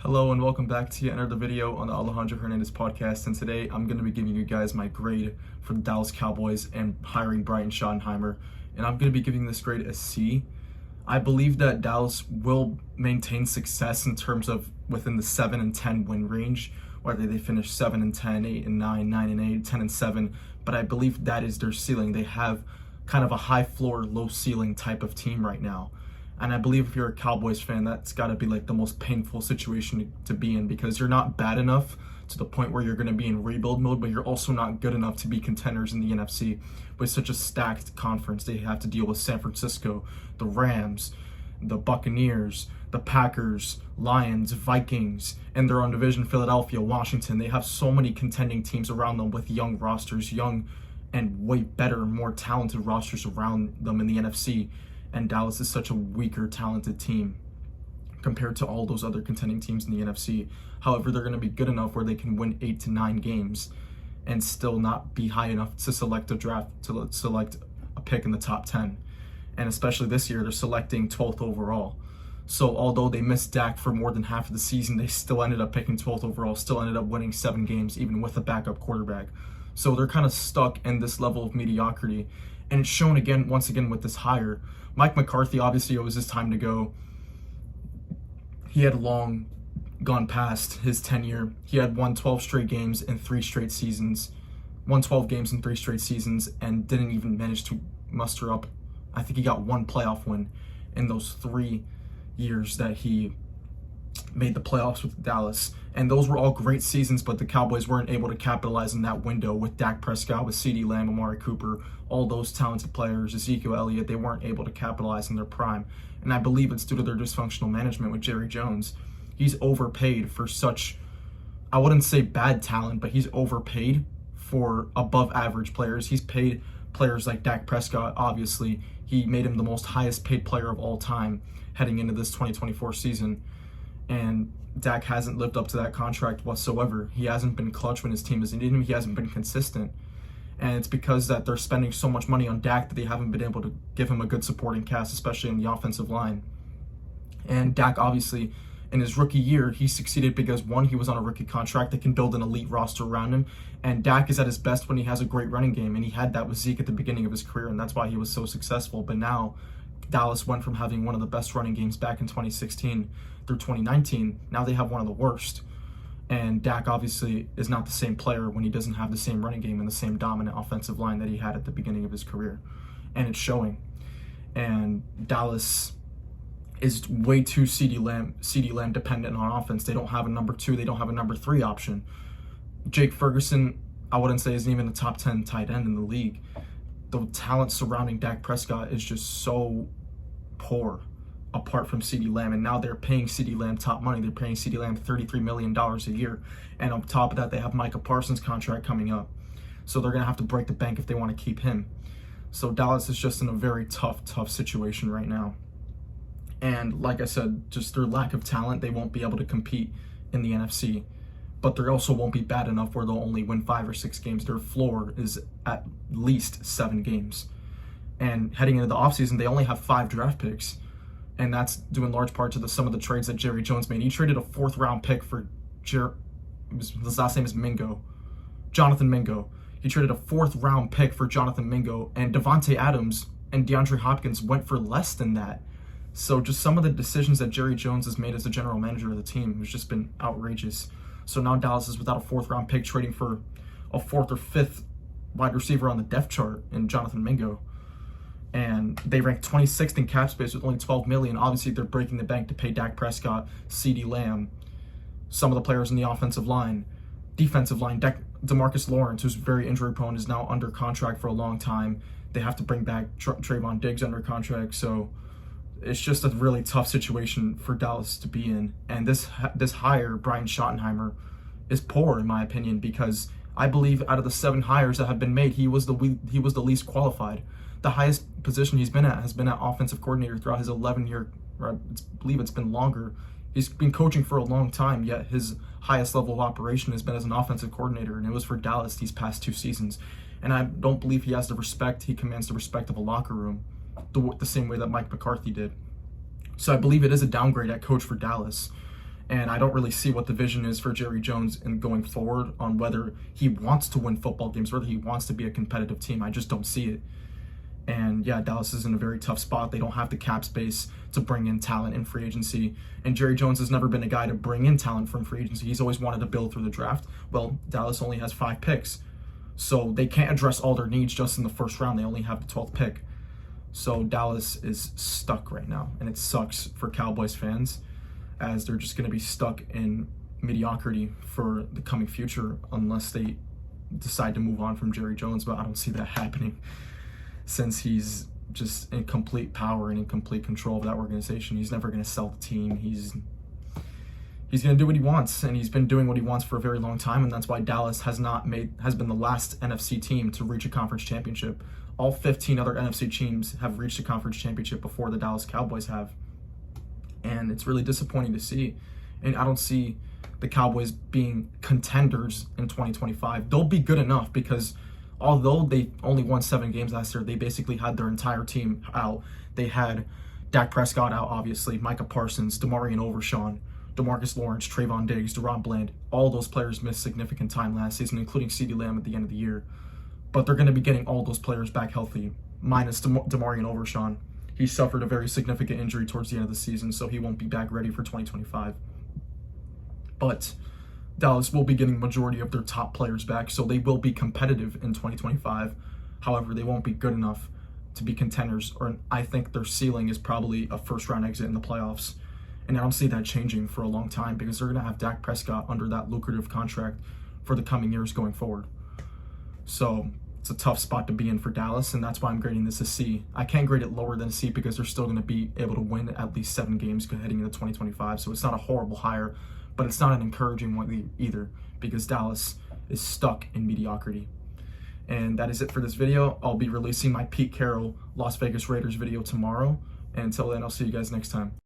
Hello and welcome back to yet another video on the Alejandro Hernandez podcast, and today I'm going to be giving you guys my grade for the Dallas Cowboys and hiring Brian Schottenheimer, and I'm going to be giving this grade a C. I believe that Dallas will maintain success in terms of within the 7 and 10 win range, whether they finish 7 and 10, 8 and 9, 9 and 8, 10 and 7, but I believe that is their ceiling. They have kind of a high floor, low ceiling type of team right now. And I believe if you're a Cowboys fan, that's got to be like the most painful situation to be in, because you're not bad enough to the point where you're going to be in rebuild mode, but you're also not good enough to be contenders in the NFC. With such a stacked conference, they have to deal with San Francisco, the Rams, the Buccaneers, the Packers, Lions, Vikings, and their own division, Philadelphia, Washington. They have so many contending teams around them with young rosters, young and way better, more talented rosters around them in the NFC. And Dallas is such a weaker, talented team compared to all those other contending teams in the NFC. However, they're going to be good enough where they can win 8 to 9 games and still not be high enough to select a pick in the top 10. And especially this year, they're selecting 12th overall. So although they missed Dak for more than half of the season, they still ended up picking 12th overall, still ended up winning 7 games, even with a backup quarterback. So they're kind of stuck in this level of mediocrity. And it's shown once again with this hire. Mike McCarthy, obviously, it was his time to go. He had long gone past his tenure. He had won 12 straight games in 3 straight seasons, won 12 games in 3 straight seasons, and didn't even manage to muster up. I think he got 1 playoff win in those 3 years that he made the playoffs with Dallas. And those were all great seasons, but the Cowboys weren't able to capitalize in that window with Dak Prescott, with CeeDee Lamb, Amari Cooper, all those talented players, Ezekiel Elliott. They weren't able to capitalize in their prime. And I believe it's due to their dysfunctional management with Jerry Jones. He's overpaid for such, I wouldn't say bad talent, but he's overpaid for above average players. He's paid players like Dak Prescott, obviously. He made him the most highest paid player of all time heading into this 2024 season. And Dak hasn't lived up to that contract whatsoever. He hasn't been clutch when his team is needed him. He hasn't been consistent. And it's because that they're spending so much money on Dak that they haven't been able to give him a good supporting cast, especially in the offensive line. And Dak, obviously, in his rookie year, he succeeded because, one, he was on a rookie contract that can build an elite roster around him. And Dak is at his best when he has a great running game. And he had that with Zeke at the beginning of his career, and that's why he was so successful. But now, Dallas went from having one of the best running games back in 2016 through 2019. Now they have one of the worst. And Dak obviously is not the same player when he doesn't have the same running game and the same dominant offensive line that he had at the beginning of his career. And it's showing. And Dallas is way too CeeDee Lamb dependent on offense. They don't have a number 2. They don't have a number 3 option. Jake Ferguson, I wouldn't say, isn't even a top 10 tight end in the league. The talent surrounding Dak Prescott is just so poor apart from CeeDee Lamb, and now they're paying CeeDee Lamb top money. They're paying CeeDee Lamb $33 million a year, and on top of that, they have Micah Parsons' contract coming up, so they're going to have to break the bank if they want to keep him. So Dallas is just in a very tough situation right now, and like I said, just their lack of talent, they won't be able to compete in the NFC, but they also won't be bad enough where they'll only win 5 or 6 games. Their floor is at least 7 games, and heading into the offseason, they only have 5 draft picks. And that's due in large part to some of the trades that Jerry Jones made. He traded a 4th round pick for his last name is Mingo, Jonathan Mingo. He traded a 4th round pick for Jonathan Mingo, and Devontae Adams and DeAndre Hopkins went for less than that. So just some of the decisions that Jerry Jones has made as the general manager of the team has just been outrageous. So now Dallas is without a 4th round pick, trading for a 4th or 5th wide receiver on the depth chart in Jonathan Mingo. And they rank 26th in cap space with only $12 million. Obviously, they're breaking the bank to pay Dak Prescott, CeeDee Lamb, some of the players in the offensive line, defensive line. DeMarcus Lawrence, who's very injury prone, is now under contract for a long time. They have to bring back Trayvon Diggs under contract. So it's just a really tough situation for Dallas to be in. And this hire, Brian Schottenheimer, is poor in my opinion, because I believe out of the 7 hires that have been made, he was the least qualified. The highest position he's been at has been at offensive coordinator throughout his 11-year, I believe it's been longer. He's been coaching for a long time, yet his highest level of operation has been as an offensive coordinator, and it was for Dallas these past 2 seasons. And I don't believe he commands the respect of a locker room the same way that Mike McCarthy did. So I believe it is a downgrade at coach for Dallas. And I don't really see what the vision is for Jerry Jones in going forward on whether he wants to win football games, whether he wants to be a competitive team. I just don't see it. And yeah, Dallas is in a very tough spot. They don't have the cap space to bring in talent in free agency. And Jerry Jones has never been a guy to bring in talent from free agency. He's always wanted to build through the draft. Well, Dallas only has 5 picks. So they can't address all their needs just in the first round. They only have the 12th pick. So Dallas is stuck right now. And it sucks for Cowboys fans, as they're just going to be stuck in mediocrity for the coming future unless they decide to move on from Jerry Jones. But I don't see that happening, since he's just in complete power and in complete control of that organization. He's never going to sell the team. He's going to do what he wants, and he's been doing what he wants for a very long time, and that's why Dallas has been the last NFC team to reach a conference championship. All 15 other NFC teams have reached a conference championship before the Dallas Cowboys have, and it's really disappointing to see. And I don't see the Cowboys being contenders in 2025. They'll be good enough because although they only won 7 games last year, they basically had their entire team out. They had Dak Prescott out, obviously, Micah Parsons, Demarion Overshawn, DeMarcus Lawrence, Trayvon Diggs, Deron Bland. All those players missed significant time last season, including CeeDee Lamb at the end of the year. But they're going to be getting all those players back healthy, minus Demarion Overshawn. He suffered a very significant injury towards the end of the season, so he won't be back ready for 2025. But Dallas will be getting majority of their top players back, so they will be competitive in 2025. However, they won't be good enough to be contenders, or I think their ceiling is probably a first-round exit in the playoffs. And I don't see that changing for a long time because they're going to have Dak Prescott under that lucrative contract for the coming years going forward. So it's a tough spot to be in for Dallas, and that's why I'm grading this a C. I can't grade it lower than a C because they're still going to be able to win at least 7 games heading into 2025. So it's not a horrible hire, but it's not an encouraging one either because Dallas is stuck in mediocrity. And that is it for this video. I'll be releasing my Pete Carrol Las Vegas Raiders video tomorrow. And until then, I'll see you guys next time.